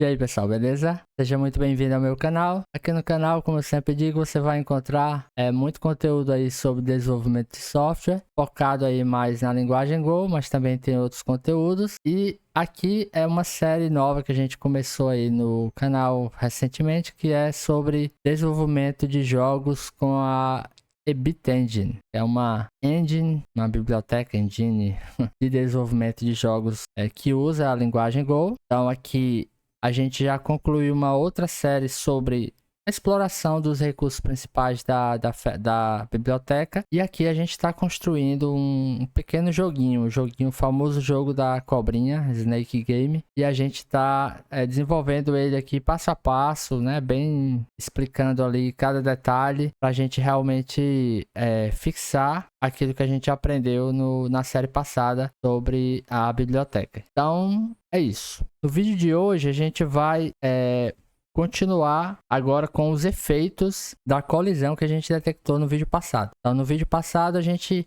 E aí pessoal, beleza? Seja muito bem-vindo ao meu canal. Aqui no canal, como eu sempre digo, você vai encontrar muito conteúdo aí sobre desenvolvimento de software, focado aí mais na linguagem Go, mas também tem outros conteúdos. E aqui é uma série nova que a gente começou aí no canal recentemente, que é sobre desenvolvimento de jogos com a Bitengine. É uma engine, uma biblioteca engine de desenvolvimento de jogos que usa a linguagem Go. Então aqui a gente já concluiu uma outra série sobre a exploração dos recursos principais da biblioteca. E aqui a gente está construindo um pequeno joguinho, o famoso jogo da cobrinha, Snake Game. E a gente está desenvolvendo ele aqui passo a passo, né? Bem explicando ali cada detalhe para a gente realmente fixar aquilo que a gente aprendeu na série passada sobre a biblioteca. Então, é isso. No vídeo de hoje, a gente vai continuar agora com os efeitos da colisão que a gente detectou no vídeo passado. Então, no vídeo passado, a gente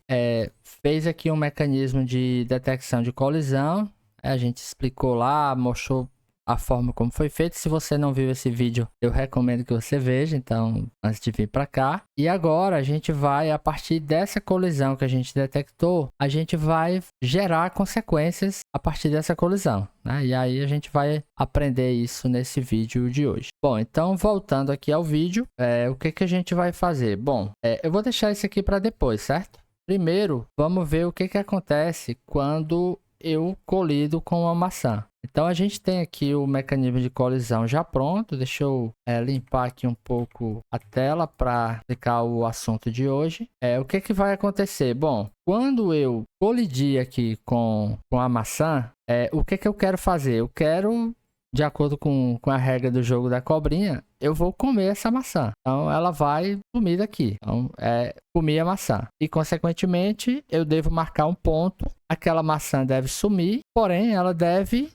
fez aqui um mecanismo de detecção de colisão. A gente explicou lá, mostrou a forma como foi feito. Se você não viu esse vídeo, eu recomendo que você veja, então, antes de vir para cá. E agora a gente vai, a partir dessa colisão que a gente detectou, a gente vai gerar consequências a partir dessa colisão, né? E aí a gente vai aprender isso nesse vídeo de hoje. Bom, então voltando aqui ao vídeo, o que a gente vai fazer? Bom, eu vou deixar isso aqui para depois, certo? Primeiro, vamos ver o que acontece quando eu colido com uma maçã. Então a gente tem aqui o mecanismo de colisão já pronto. Deixa eu limpar aqui um pouco a tela para explicar o assunto de hoje. O que vai acontecer? Bom, quando eu colidir aqui com a maçã, o que eu quero fazer? Eu quero, de acordo com a regra do jogo da cobrinha, eu vou comer essa maçã. Então, ela vai sumir daqui. Então, comer a maçã. E, consequentemente, eu devo marcar um ponto. Aquela maçã deve sumir, porém, ela deve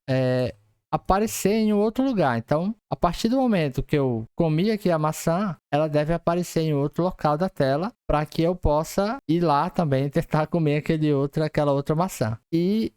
aparecer em outro lugar. Então, a partir do momento que eu comi aqui a maçã, ela deve aparecer em outro local da tela para que eu possa ir lá também tentar comer aquela outra maçã. E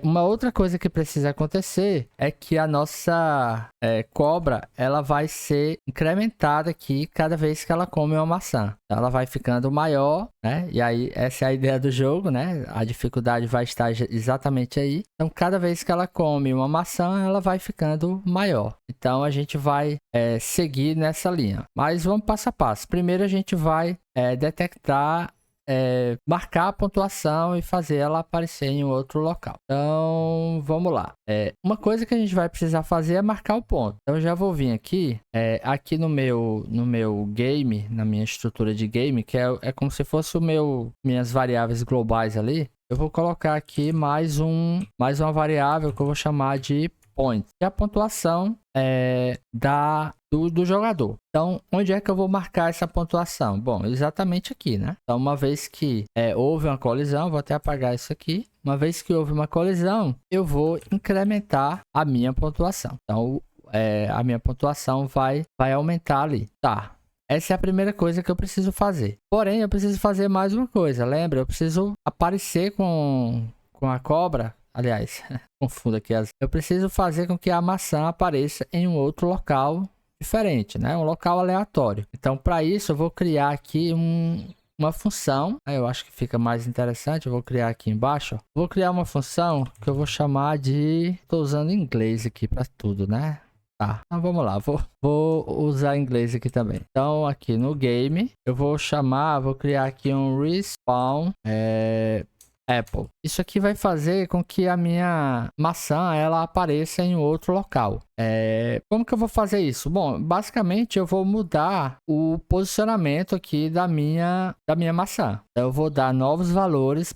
uma outra coisa que precisa acontecer é que a nossa cobra, ela vai ser incrementada aqui cada vez que ela come uma maçã. Ela vai ficando maior, né? E aí essa é a ideia do jogo, né? A dificuldade vai estar exatamente aí. Então, cada vez que ela come uma maçã, ela vai ficando maior. Então, a gente vai seguir nessa linha. Mas vamos passo a passo. Primeiro, a gente vai detectar, marcar a pontuação e fazer ela aparecer em outro local. Então, vamos lá. Uma coisa que a gente vai precisar fazer é marcar o ponto. Então, eu já vou vir aqui, aqui no meu game, na minha estrutura de game, que é como se fosse minhas variáveis globais ali. Eu vou colocar aqui mais uma variável que eu vou chamar de point, que é a pontuação do jogador. Então, onde é que eu vou marcar essa pontuação? Bom, exatamente aqui, né? Então, uma vez que houve uma colisão, vou até apagar isso aqui. Uma vez que houve uma colisão, eu vou incrementar a minha pontuação. Então, a minha pontuação vai aumentar ali. Tá. Essa é a primeira coisa que eu preciso fazer. Porém, eu preciso fazer mais uma coisa. Lembra? Eu preciso aparecer com a cobra. Aliás, confundo aqui. Eu preciso fazer com que a maçã apareça em um outro local diferente, né? Um local aleatório. Então, para isso, eu vou criar aqui uma função. Eu acho que fica mais interessante. Eu vou criar aqui embaixo. Ó. Vou criar uma função que eu vou chamar de... Estou usando inglês aqui para tudo, né? Tá, então vamos lá, vou usar inglês aqui também. Então, aqui no game, vou criar aqui um respawn Apple. Isso aqui vai fazer com que a minha maçã ela apareça em outro local. Como que eu vou fazer isso? Bom, basicamente eu vou mudar o posicionamento aqui da minha maçã. Então, eu vou dar novos valores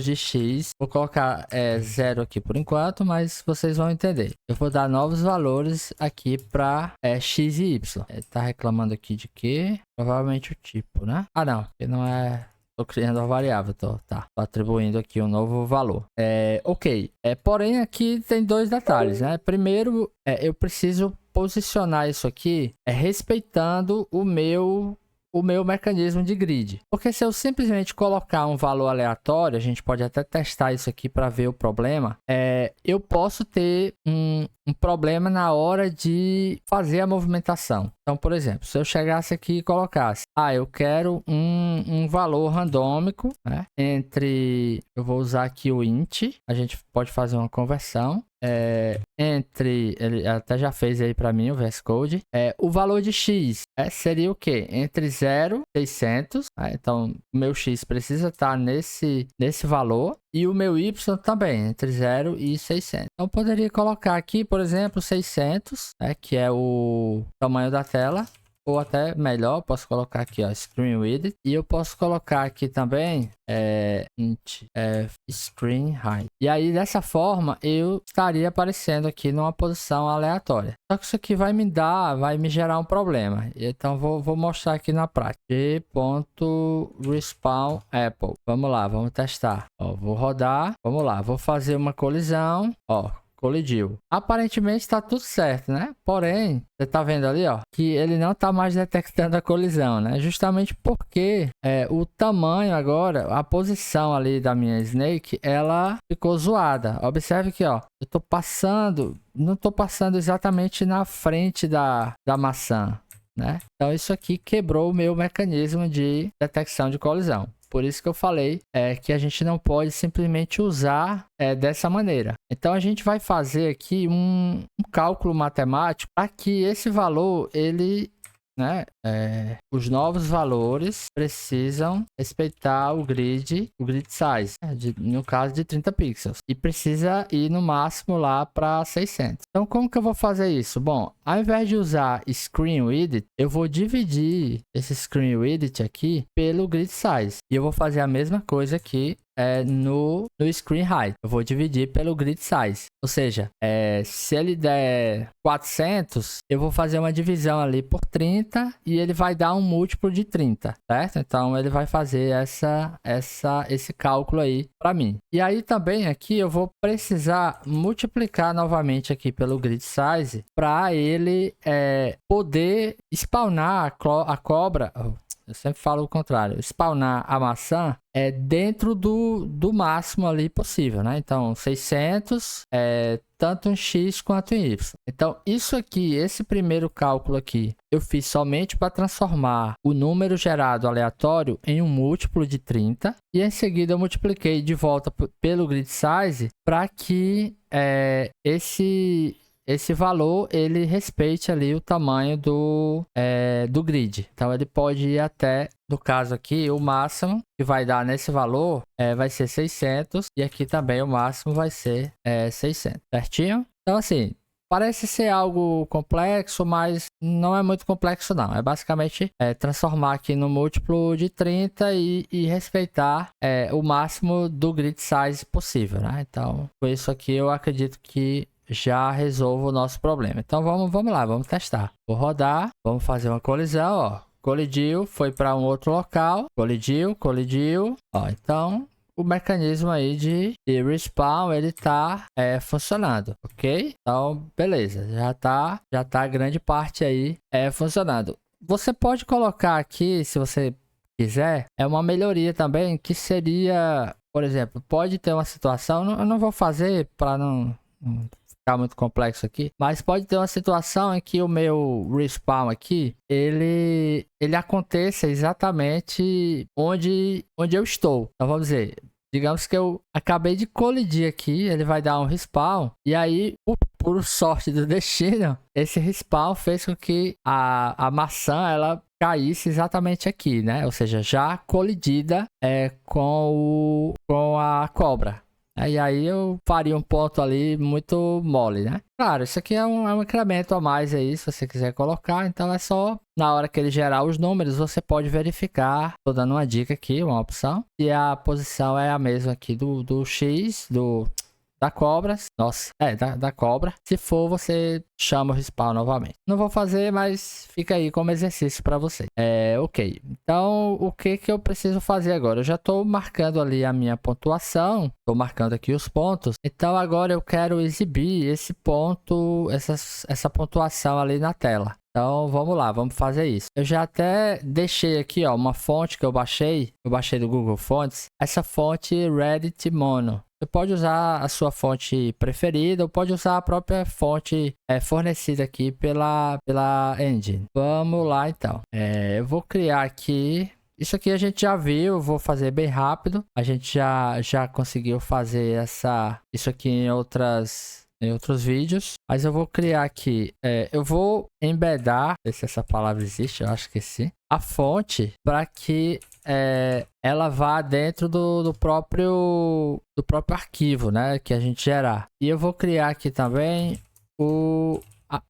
de X. Vou colocar 0 aqui por enquanto, mas vocês vão entender. Eu vou dar novos valores aqui para X e Y. Tá reclamando aqui de quê? Provavelmente o tipo, né? Ah, não. Porque não é... Tô criando uma variável, tô atribuindo aqui um novo valor. Ok. Porém, aqui tem dois detalhes, né? Primeiro, eu preciso posicionar isso aqui respeitando o o meu mecanismo de grid. Porque se eu simplesmente colocar um valor aleatório, a gente pode até testar isso aqui para ver o problema, eu posso ter um problema na hora de fazer a movimentação. Então, por exemplo, se eu chegasse aqui e colocasse, eu quero um valor randômico, né, eu vou usar aqui o int, a gente pode fazer uma conversão, ele até já fez aí para mim o VS Code, o valor de x seria o que? Entre 0 e 600, então o meu x precisa estar nesse valor, e o meu y também, entre 0 e 600. Então, eu poderia colocar aqui, por exemplo, 600, que é o tamanho da tela. Ou até melhor, posso colocar aqui, ó, Screen Width. E eu posso colocar aqui também, int Screen Height. E aí, dessa forma, eu estaria aparecendo aqui numa posição aleatória. Só que isso aqui vai me gerar um problema. Então, vou mostrar aqui na prática. G.respawn Apple. Vamos lá, vamos testar. Ó, vou rodar. Vamos lá, vou fazer uma colisão. Ó, colidiu. Aparentemente está tudo certo, né? Porém, você tá vendo ali, ó, que ele não tá mais detectando a colisão, né? Justamente porque o tamanho agora, a posição ali da minha snake, ela ficou zoada. Observe que, ó, eu tô passando, não tô passando exatamente na frente da maçã, né? Então isso aqui quebrou o meu mecanismo de detecção de colisão. Por isso que eu falei que a gente não pode simplesmente usar dessa maneira. Então, a gente vai fazer aqui um cálculo matemático para que esse valor, os novos valores precisam respeitar o grid size, no caso de 30 pixels. E precisa ir no máximo lá para 600. Então, como que eu vou fazer isso? Bom, ao invés de usar Screen Width, eu vou dividir esse Screen Width aqui pelo grid size. E eu vou fazer a mesma coisa aqui no Screen Height. Eu vou dividir pelo grid size. Ou seja, se ele der 400, eu vou fazer uma divisão ali por 30 e ele vai dar um múltiplo de 30, certo? Então, ele vai fazer esse cálculo aí para mim. E aí também aqui eu vou precisar multiplicar novamente aqui pelo grid size para ele poder spawnar a cobra. Eu sempre falo o contrário. Spawnar a maçã dentro do máximo ali possível, né? Então, 600 tanto em X quanto em Y. Então, isso aqui, esse primeiro cálculo aqui, eu fiz somente para transformar o número gerado aleatório em um múltiplo de 30. E em seguida eu multipliquei de volta pelo grid size para que esse valor, ele respeite ali o tamanho do grid. Então, ele pode ir até, no caso aqui, o máximo que vai dar nesse valor vai ser 600. E aqui também o máximo vai ser 600, certinho? Então, assim, parece ser algo complexo, mas não é muito complexo, não. É basicamente transformar aqui no múltiplo de 30 e respeitar o máximo do grid size possível, né? Então, com isso aqui, eu acredito que já resolvo o nosso problema. Então, vamos lá, vamos testar. Vou rodar, vamos fazer uma colisão, ó. Colidiu, foi para um outro local, colidiu. Ó, então, o mecanismo aí de respawn, ele tá funcionando, ok? Então, beleza, já tá grande parte aí funcionando. Você pode colocar aqui, se você quiser, uma melhoria também, que seria, por exemplo, pode ter uma situação, eu não vou fazer para não ficar muito complexo aqui, mas pode ter uma situação em que o meu respawn aqui, ele aconteça exatamente onde eu estou. Então, vamos dizer, digamos que eu acabei de colidir aqui, ele vai dar um respawn, e aí, por sorte do destino, esse respawn fez com que a maçã, ela caísse exatamente aqui, né? Ou seja, já colidida com a cobra. E aí eu faria um ponto ali muito mole, né? Claro, isso aqui é um incremento a mais aí, se você quiser colocar. Então é só, na hora que ele gerar os números, você pode verificar. Tô dando uma dica aqui, uma opção. Se a posição é a mesma aqui do X, da cobra. Nossa, da cobra. Se for, você chama o respawn novamente. Não vou fazer, mas fica aí como exercício para você. Ok. Então, o que eu preciso fazer agora? Eu já estou marcando ali a minha pontuação. Estou marcando aqui os pontos. Então, agora eu quero exibir esse ponto, essa pontuação ali na tela. Então vamos lá, vamos fazer isso. Eu já até deixei aqui, ó, uma fonte que eu baixei do Google Fontes, essa fonte Reddit Mono. Você pode usar a sua fonte preferida ou pode usar a própria fonte fornecida aqui pela engine. Vamos lá então. Eu vou criar aqui. Isso aqui a gente já viu, vou fazer bem rápido. A gente já conseguiu fazer isso aqui em outros vídeos. Mas eu vou criar aqui. Eu vou embedar, não sei se essa palavra existe, eu acho que sim. A fonte para que ela vá dentro do próprio arquivo, né? Que a gente gerar. E eu vou criar aqui também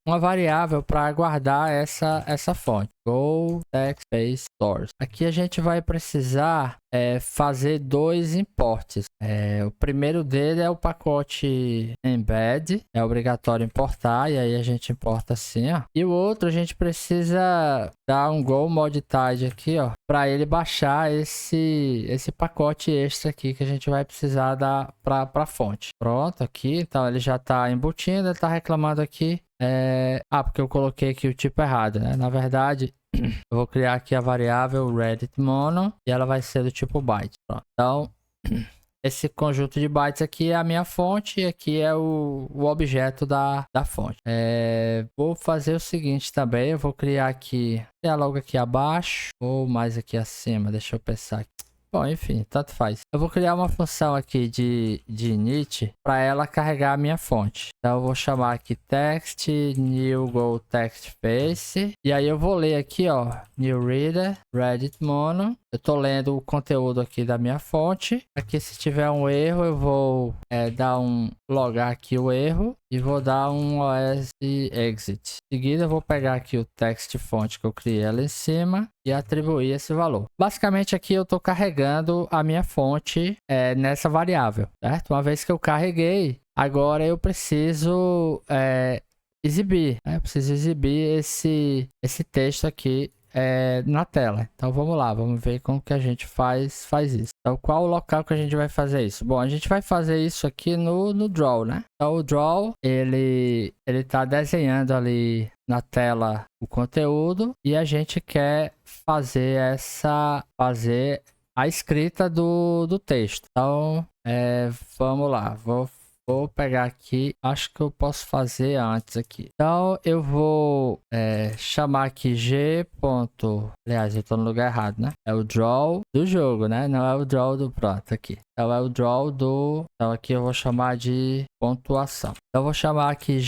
uma variável para guardar essa fonte. Go text space source. Aqui a gente vai precisar fazer 2 imports. O primeiro dele é o pacote embed. É obrigatório importar. E aí a gente importa assim, ó. E o outro a gente precisa dar um go modtide aqui, ó. Para ele baixar esse pacote extra aqui que a gente vai precisar dar para a fonte. Pronto, aqui. Então ele já está embutindo. Ele está reclamando aqui. Porque eu coloquei aqui o tipo errado, né? Na verdade, eu vou criar aqui a variável Reddit Mono e ela vai ser do tipo byte. Pronto. Então, esse conjunto de bytes aqui é a minha fonte e aqui é o objeto da fonte. Vou fazer o seguinte também, eu vou criar aqui, logo aqui abaixo ou mais aqui acima, deixa eu pensar aqui. Bom, enfim, tanto faz. Eu vou criar uma função aqui de init para ela carregar a minha fonte. Então eu vou chamar aqui text new go text face. E aí eu vou ler aqui, ó, new reader Reddit Mono. Eu tô lendo o conteúdo aqui da minha fonte. Aqui se tiver um erro eu vou logar aqui o erro e vou dar um OS exit. Em seguida eu vou pegar aqui o text fonte que eu criei ali em cima e atribuir esse valor. Basicamente aqui eu tô carregando a minha fonte nessa variável, certo? Uma vez que eu carreguei, agora eu preciso exibir, né? Eu preciso exibir esse texto aqui na tela. Então vamos lá, vamos ver como que a gente faz isso. Então qual o local que a gente vai fazer isso? Bom, a gente vai fazer isso aqui no Draw, né? Então o Draw, ele tá desenhando ali na tela o conteúdo e a gente quer fazer a escrita do texto. Então vamos lá, vou pegar aqui, acho que eu posso fazer antes aqui. Então, eu vou chamar aqui Aliás, eu tô no lugar errado, né? É o draw do jogo, né? Não é o draw do pronto aqui. Então, é o draw Então, aqui eu vou chamar de pontuação. Então, eu vou chamar aqui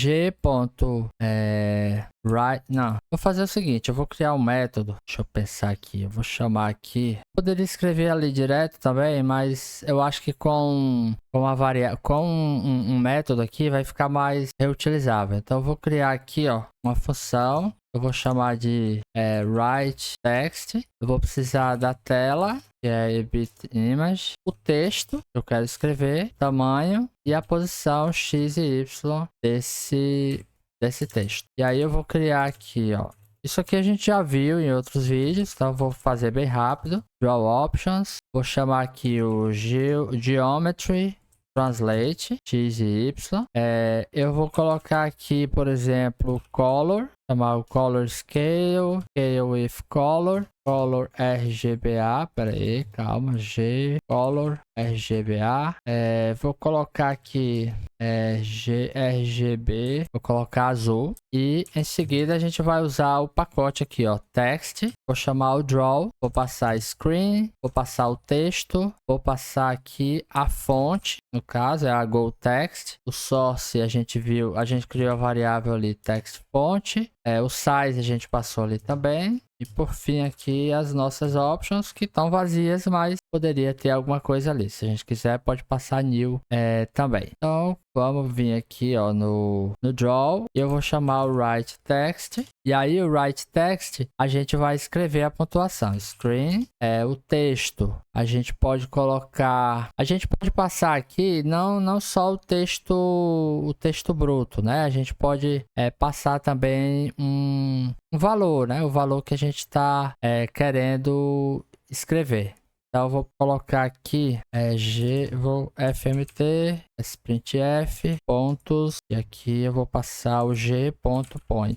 Right. Não, vou fazer o seguinte, eu vou criar um método. Deixa eu pensar aqui, eu vou chamar aqui. Poderia escrever ali direto também, mas eu acho que com um método aqui vai ficar mais reutilizável. Então eu vou criar aqui, ó, uma função. Eu vou chamar de write text. Eu vou precisar da tela, que é edit image, o texto que eu quero escrever, tamanho e a posição x e y desse texto. E aí eu vou criar aqui, ó. Isso aqui a gente já viu em outros vídeos, então eu vou fazer bem rápido. Draw Options. Vou chamar aqui o Geometry Translate x e y. Eu vou colocar aqui, por exemplo, Color. Chamar o Color Scale with Color. Color RGBA, pera aí, calma, Color RGBA. Vou colocar aqui RGB, vou colocar azul. E em seguida a gente vai usar o pacote aqui, ó, text. Vou chamar o draw, vou passar screen, vou passar o texto, vou passar aqui a fonte, no caso é a go text. O source a gente criou a variável ali text fonte. O size a gente passou ali também. E por fim aqui as nossas options que estão vazias, mas poderia ter alguma coisa ali. Se a gente quiser pode passar new também. Então vamos vir aqui, ó, no draw e eu vou chamar o write text. E aí o write text a gente vai escrever a pontuação. Screen, o texto a gente pode colocar, a gente pode passar aqui não só o texto bruto, né? A gente pode passar também um valor, né? O valor que a gente está querendo escrever. Então eu vou colocar aqui fmt sprintf pontos, e aqui eu vou passar o g.point.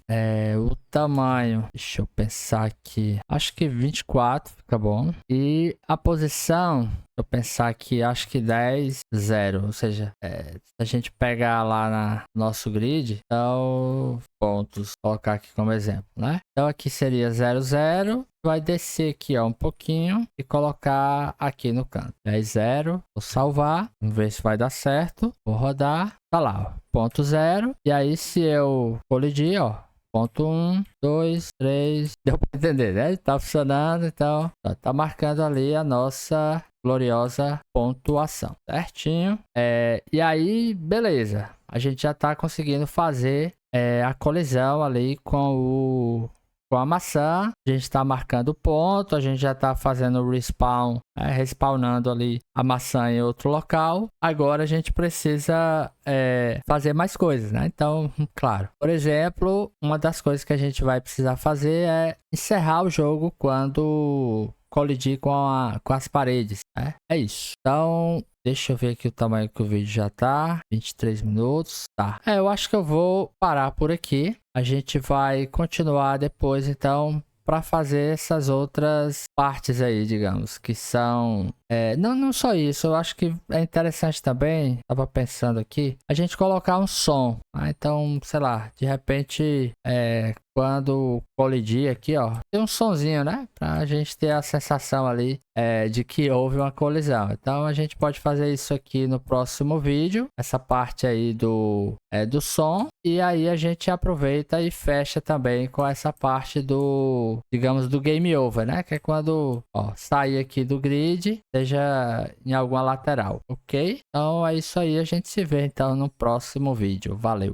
O tamanho, deixa eu pensar aqui, acho que 24 fica bom. E a posição, eu pensar aqui, acho que 10, 0. Ou seja, se a gente pegar lá no nosso grid, então, pontos, colocar aqui como exemplo, né? Então aqui seria 0, 0. Vai descer aqui, ó, um pouquinho e colocar aqui no canto. 10, 0. Vou salvar. Vamos ver se vai dar certo. Vou rodar. Tá lá, ó, ponto 0. E aí, se eu colidir, ó, ponto 1, 2, 3. Deu para entender, né? Tá funcionando, então tá marcando ali a nossa gloriosa pontuação, certinho? E aí, beleza. A gente já tá conseguindo fazer a colisão ali com a maçã. A gente está marcando o ponto, a gente já está fazendo o respawn, respawnando ali a maçã em outro local. Agora a gente precisa fazer mais coisas, né? Então, claro, por exemplo, uma das coisas que a gente vai precisar fazer é encerrar o jogo quando colidir com as paredes, né? É isso. Então, deixa eu ver aqui o tamanho que o vídeo já tá. 23 minutos. Tá. Eu acho que eu vou parar por aqui. A gente vai continuar depois, então, para fazer essas outras partes aí, digamos, que são... não só isso, eu acho que é interessante também, tava pensando aqui, a gente colocar um som. Então, sei lá, de repente, quando colidir aqui, ó, tem um sonzinho, né? Pra gente ter a sensação ali de que houve uma colisão. Então, a gente pode fazer isso aqui no próximo vídeo, essa parte aí do som. E aí a gente aproveita e fecha também com essa parte do, digamos, do game over, né? Que é quando, ó, sair aqui do grid, seja em alguma lateral, ok? Então é isso aí, a gente se vê então no próximo vídeo. Valeu!